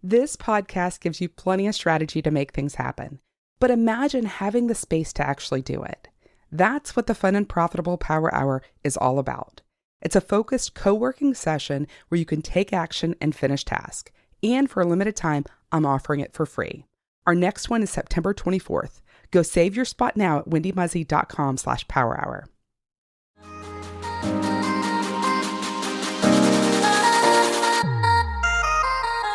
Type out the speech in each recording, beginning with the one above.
This podcast gives you plenty of strategy to make things happen. But imagine having the space to actually do it. That's what the Fun and Profitable Power Hour is all about. It's a focused co-working session where you can take action and finish tasks. And for a limited time, I'm offering it for free. Our next one is September 24th. Go save your spot now at wendymuzzy.com/powerhour.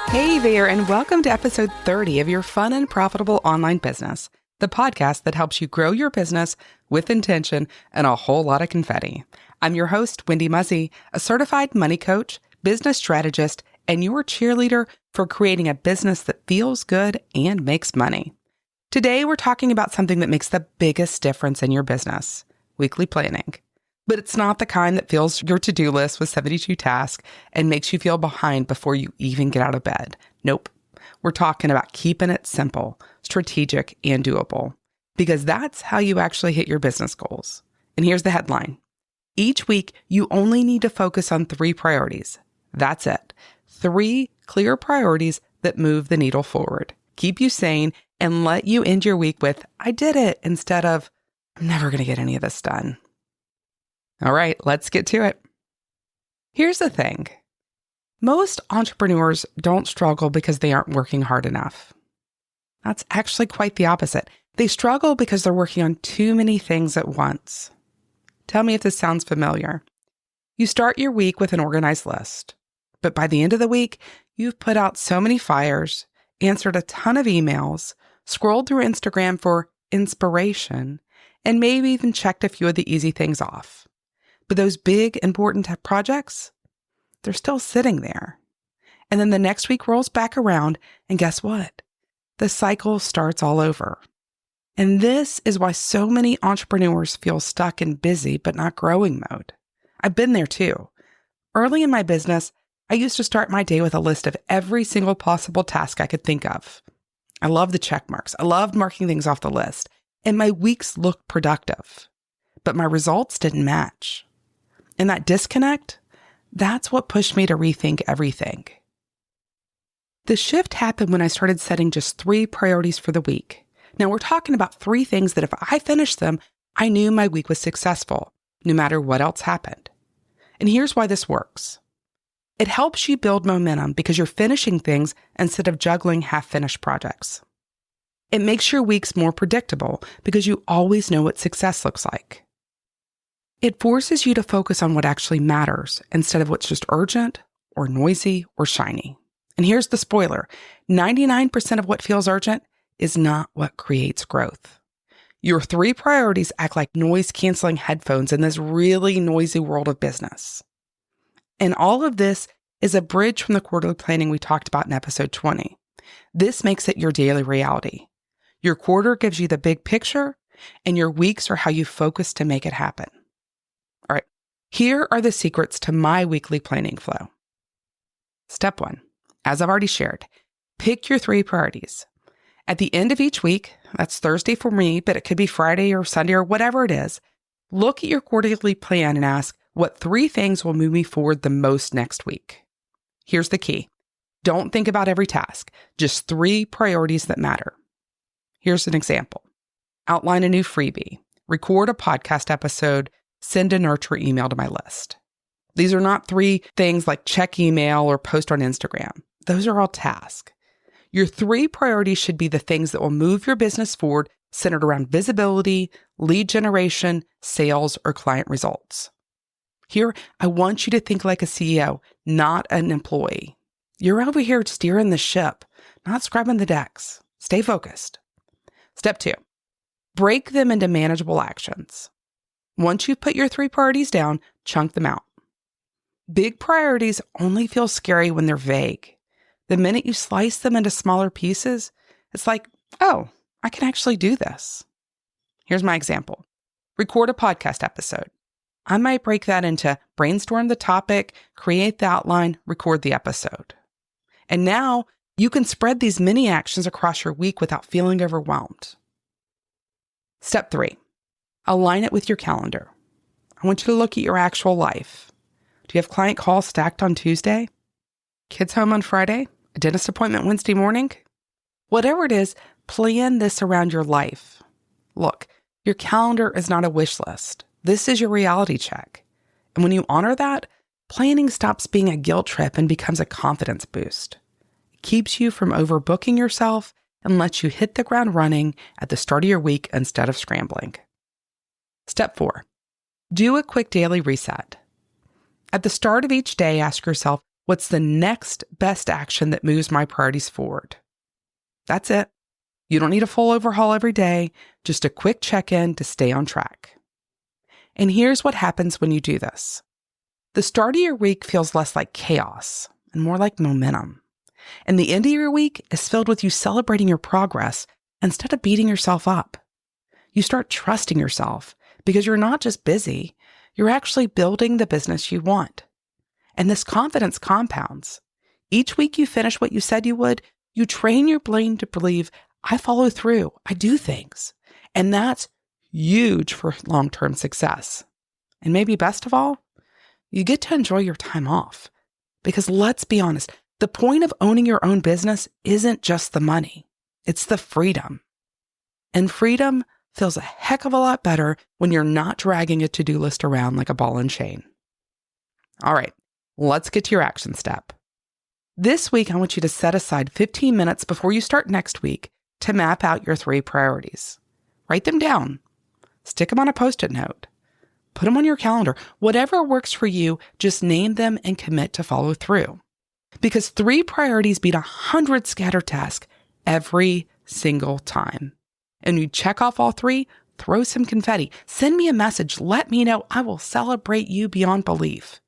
Hey there, and welcome to episode 30 of your Fun and Profitable Online Business, the podcast that helps you grow your business with intention and a whole lot of confetti. I'm your host, Wendy Muzzy, a certified money coach, business strategist, and your cheerleader for creating a business that feels good and makes money. Today, we're talking about something that makes the biggest difference in your business, weekly planning. But it's not the kind that fills your to-do list with 72 tasks and makes you feel behind before you even get out of bed. Nope. We're talking about keeping it simple, strategic, and doable, because that's how you actually hit your business goals. And here's the headline. Each week, you only need to focus on 3 priorities. That's it. 3 clear priorities that move the needle forward, keep you sane, and let you end your week with, I did it, instead of, I'm never going to get any of this done. All right, let's get to it. Here's the thing. Most entrepreneurs don't struggle because they aren't working hard enough. That's actually quite the opposite. They struggle because they're working on too many things at once. Tell me if this sounds familiar. You start your week with an organized list, but by the end of the week, you've put out so many fires, answered a ton of emails, scrolled through Instagram for inspiration, and maybe even checked a few of the easy things off. But those big, important projects, they're still sitting there. And then the next week rolls back around, and guess what? The cycle starts all over. And this is why so many entrepreneurs feel stuck in busy but not growing mode. I've been there too. Early in my business, I used to start my day with a list of every single possible task I could think of. I loved the check marks. I loved marking things off the list. And my weeks looked productive. But my results didn't match. And that disconnect, that's what pushed me to rethink everything. The shift happened when I started setting just 3 priorities for the week. Now we're talking about 3 things that if I finished them, I knew my week was successful, no matter what else happened. And here's why this works. It helps you build momentum because you're finishing things instead of juggling half-finished projects. It makes your weeks more predictable because you always know what success looks like. It forces you to focus on what actually matters instead of what's just urgent or noisy or shiny. And here's the spoiler. 99% of what feels urgent is not what creates growth. Your 3 priorities act like noise-canceling headphones in this really noisy world of business. And all of this is a bridge from the quarterly planning we talked about in episode 20. This makes it your daily reality. Your quarter gives you the big picture, and your weeks are how you focus to make it happen. All right, here are the secrets to my weekly planning flow. Step 1, as I've already shared, pick your 3 priorities. At the end of each week, that's Thursday for me, but it could be Friday or Sunday or whatever it is, look at your quarterly plan and ask, what 3 things will move me forward the most next week? Here's the key. Don't think about every task, just 3 priorities that matter. Here's an example. Outline a new freebie, record a podcast episode, send a nurture email to my list. These are not 3 things like check email or post on Instagram. Those are all tasks. Your 3 priorities should be the things that will move your business forward, centered around visibility, lead generation, sales, or client results. Here, I want you to think like a CEO, not an employee. You're over here steering the ship, not scrubbing the decks. Stay focused. Step 2, break them into manageable actions. Once you've put your 3 priorities down, chunk them out. Big priorities only feel scary when they're vague. The minute you slice them into smaller pieces, it's like, oh, I can actually do this. Here's my example. Record a podcast episode. I might break that into brainstorm the topic, create the outline, record the episode. And now you can spread these mini actions across your week without feeling overwhelmed. Step 3, align it with your calendar. I want you to look at your actual life. Do you have client calls stacked on Tuesday? Kids home on Friday? A dentist appointment Wednesday morning? Whatever it is, plan this around your life. Look, your calendar is not a wish list. This is your reality check. And when you honor that, planning stops being a guilt trip and becomes a confidence boost. It keeps you from overbooking yourself and lets you hit the ground running at the start of your week instead of scrambling. Step 4, do a quick daily reset. At the start of each day, ask yourself, what's the next best action that moves my priorities forward? That's it. You don't need a full overhaul every day, just a quick check-in to stay on track. And here's what happens when you do this. The start of your week feels less like chaos and more like momentum. And the end of your week is filled with you celebrating your progress instead of beating yourself up. You start trusting yourself because you're not just busy, you're actually building the business you want. And this confidence compounds. Each week you finish what you said you would, you train your brain to believe, I follow through, I do things. And that's huge for long-term success. And maybe best of all, you get to enjoy your time off. Because let's be honest, the point of owning your own business isn't just the money, it's the freedom. And freedom feels a heck of a lot better when you're not dragging a to-do list around like a ball and chain. All right, let's get to your action step. This week, I want you to set aside 15 minutes before you start next week to map out your 3 priorities. Write them down. Stick them on a Post-it note. Put them on your calendar. Whatever works for you, just name them and commit to follow through. Because 3 priorities beat 100 scattered tasks every single time. And you check off all 3, throw some confetti. Send me a message. Let me know. I will celebrate you beyond belief.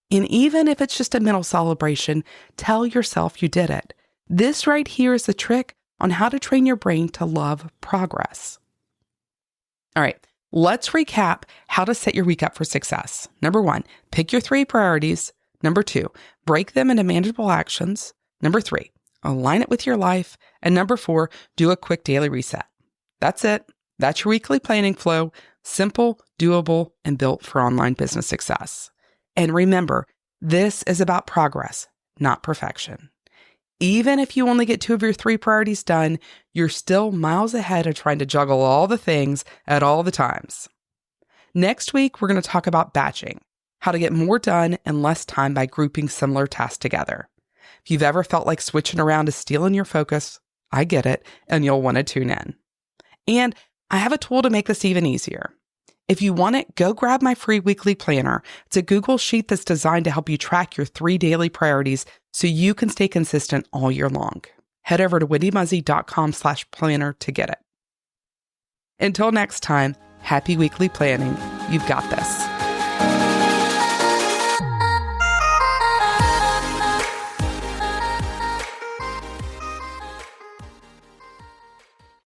And even if it's just a mental celebration, tell yourself you did it. This right here is the trick on how to train your brain to love progress. All right, let's recap how to set your week up for success. Number 1, pick your 3 priorities. Number 2, break them into manageable actions. Number 3, align it with your life. And number 4, do a quick daily reset. That's it. That's your weekly planning flow. Simple, doable, and built for online business success. And remember, this is about progress, not perfection. Even if you only get 2 of your 3 priorities done, you're still miles ahead of trying to juggle all the things at all the times. Next week, we're going to talk about batching, how to get more done in less time by grouping similar tasks together. If you've ever felt like switching around is stealing your focus, I get it, and you'll want to tune in. And I have a tool to make this even easier. If you want it, go grab my free weekly planner. It's a Google Sheet that's designed to help you track your 3 daily priorities so you can stay consistent all year long. Head over to wendymuzzy.com/planner to get it. Until next time, happy weekly planning. You've got this.